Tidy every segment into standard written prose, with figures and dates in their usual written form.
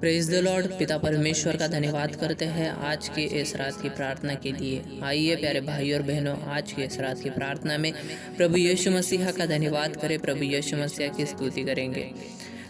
Praise the Lord. पिता परमेश्वर का धन्यवाद करते हैं आज की इस रात की प्रार्थना के लिए। आइए प्यारे भाई और बहनों, आज की इस रात की प्रार्थना में प्रभु यीशु मसीहा का धन्यवाद करें, प्रभु यीशु मसीहा की स्तुति करेंगे।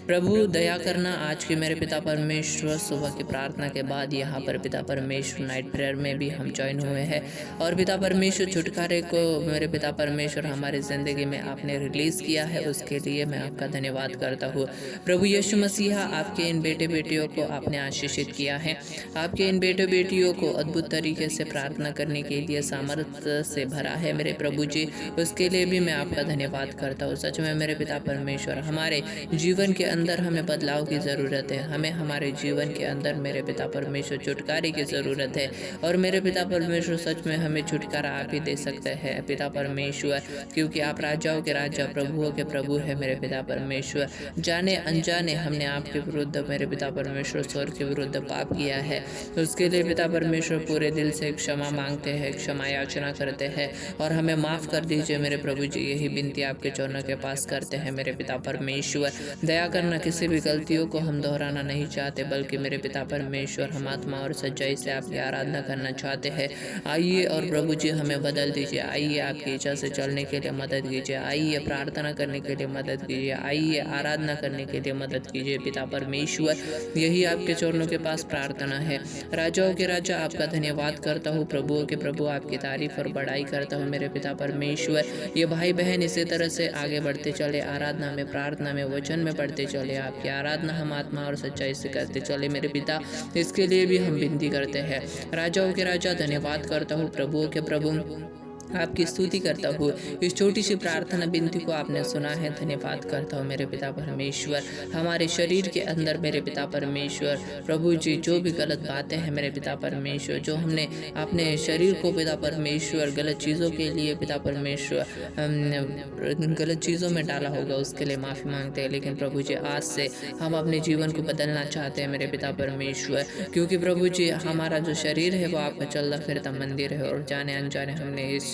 प्रभु दया करना, आज के मेरे पिता परमेश्वर सुबह की प्रार्थना के बाद यहाँ पर पिता परमेश्वर नाइट प्रेयर में भी हम ज्वाइन हुए हैं और पिता परमेश्वर छुटकारे को मेरे पिता परमेश्वर हमारी ज़िंदगी में आपने रिलीज़ किया है, उसके लिए मैं आपका धन्यवाद करता हूँ। प्रभु यीशु मसीहा, आपके इन बेटे बेटियों को आपने आशीषित किया है, आपके इन बेटे बेटियों को अद्भुत तरीके से प्रार्थना करने के लिए सामर्थ्य से भरा है मेरे प्रभु जी, उसके लिए भी मैं आपका धन्यवाद करता हूँ। सच में मेरे पिता परमेश्वर, हमारे जीवन के अंदर हमें बदलाव की ज़रूरत है, हमें हमारे जीवन के अंदर मेरे पिता परमेश्वर छुटकारे की ज़रूरत है और मेरे पिता परमेश्वर सच में हमें छुटकारा आप ही दे सकते हैं पिता परमेश्वर, क्योंकि आप राजाओं के राजा प्रभुओं के प्रभु है मेरे पिता परमेश्वर। जाने अनजाने हमने आपके विरुद्ध मेरे पिता परमेश्वर स्वर्ग के विरुद्ध पाप किया है, उसके लिए पिता परमेश्वर पूरे दिल से क्षमा मांगते हैं, क्षमा याचना करते हैं और हमें माफ़ कर दीजिए मेरे प्रभु जी। यही विनती आपके चरणों के पास करते हैं मेरे पिता परमेश्वर। दया करना, किसी भी गलतियों को हम दोहराना नहीं चाहते, बल्कि मेरे पिता परमेश्वर हम आत्मा और सच्चाई से आपकी आराधना करना चाहते हैं। आइए और प्रभु जी हमें बदल दीजिए, आइए आपकी इच्छा से चलने के लिए मदद कीजिए, आइए प्रार्थना करने के लिए मदद कीजिए, आइए आराधना करने के लिए मदद कीजिए पिता परमेश्वर। यही आपके चरणों के पास प्रार्थना है। राजाओं के राजा आपका धन्यवाद करता हूँ, प्रभुओं के प्रभु आपकी तारीफ और बड़ाई करता हूँ मेरे पिता परमेश्वर। ये भाई बहन इसी तरह से आगे बढ़ते चले, आराधना में, प्रार्थना में, वचन में बढ़ते चले, आपकी आराधना हम आत्मा और सच्चाई से करते चले मेरे पिता, इसके लिए भी हम विनती करते हैं। राजाओं के राजा धन्यवाद करता हूँ, प्रभुओं के प्रभु आपकी स्तुति करता हूँ। इस छोटी सी प्रार्थना विनती को आपने सुना है, धन्यवाद करता हूँ मेरे पिता परमेश्वर। हमारे शरीर के अंदर मेरे पिता परमेश्वर प्रभु जी जो भी गलत बातें हैं मेरे पिता परमेश्वर, जो हमने अपने शरीर को पिता परमेश्वर गलत चीज़ों के लिए पिता परमेश्वर गलत चीज़ों में डाला होगा, उसके लिए माफ़ी मांगते हैं। लेकिन प्रभु जी आज से हम अपने जीवन को बदलना चाहते हैं मेरे पिता परमेश्वर, क्योंकि प्रभु जी हमारा जो शरीर है वो आपका चलता फिरता मंदिर है और जाने अनजाने हमने इस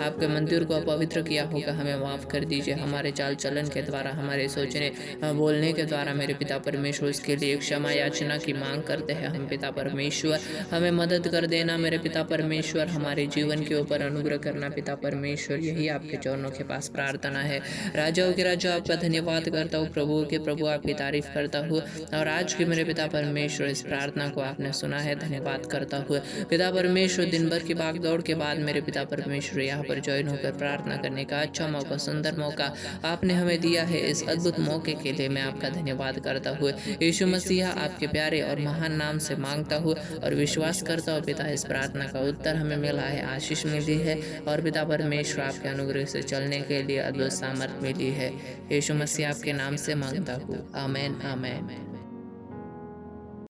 आपके मंदिर को अपवित्र किया होगा, हमें माफ़ कर दीजिए। हमारे चाल चलन के द्वारा, हमारे सोचने बोलने के द्वारा मेरे पिता परमेश्वर, उसके लिए क्षमा याचना की मांग करते हैं हम पिता परमेश्वर। हमें मदद कर देना मेरे पिता परमेश्वर, हमारे जीवन के ऊपर अनुग्रह करना पिता परमेश्वर, यही आपके चरणों के पास प्रार्थना है। राजाओं के राजा आपका धन्यवाद करता हूँ, प्रभुओं के प्रभु आपकी तारीफ करता हूँ और आज के मेरे पिता परमेश्वर इस प्रार्थना को आपने सुना है, धन्यवाद करता हूँ पिता परमेश्वर। दिन भर की भाग दौड़ के बाद मेरे पिता परमेश्वर यहाँ पर ज्वाइन होकर प्रार्थना करने का अच्छा मौका, सुंदर मौका आपने हमें दिया है। इस अद्भुत मौके के लिए मैं आपका धन्यवाद करता हूँ। यीशु मसीहा आपके प्यारे और महान नाम से मांगता हूँ और विश्वास करता हूँ पिता, इस प्रार्थना का उत्तर हमें मिला है, आशीष मिली है और पिता परमेश्वर आपके अनुग्रह से चलने के लिए अद्भुत सामर्थ मिली है। यीशु मसीह आपके नाम से मांगता हूँ, आमेन आमेन।